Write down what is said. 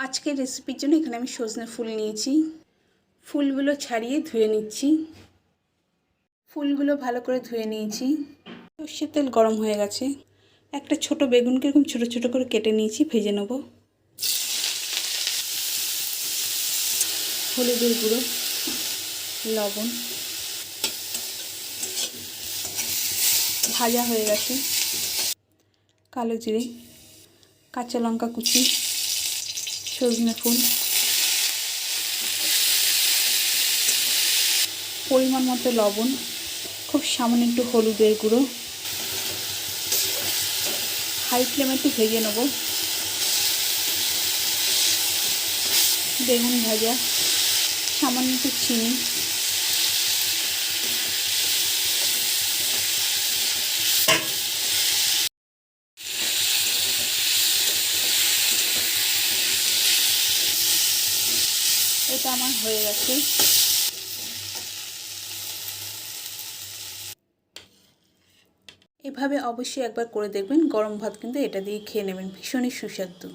আজকের রেসিপির জন্য এখানে আমি সজনে ফুল নিয়েছি। ফুলগুলো ছাড়িয়ে ধুয়ে নিচ্ছি। ফুলগুলো ভালো করে ধুয়ে নিয়েছি। সর্ষের তেল গরম হয়ে গেছে। একটা ছোট বেগুনকে এরকম ছোট ছোট করে কেটে নিয়েছি, ভেজে নেব। হলুদের গুঁড়ো, লবণ, ভাজা হয়ে গেছে। কালো জিরে, কাঁচা লঙ্কা কুচি, সজনে ফুল, পরিমাণ মতো লবণ, খুব সামান্য একটু হলুদের গুঁড়ো। হাই ফ্লেমে একটু ভেজে নেব। বেগুন ভাজা, সামান্য একটু চিনি, এটা আমার হয়ে গেছে। এভাবে অবশ্যই একবার করে দেখবেন। গরম ভাত কিন্তু এটা দিয়ে খেয়ে নেবেন, ভীষণই সুস্বাদু।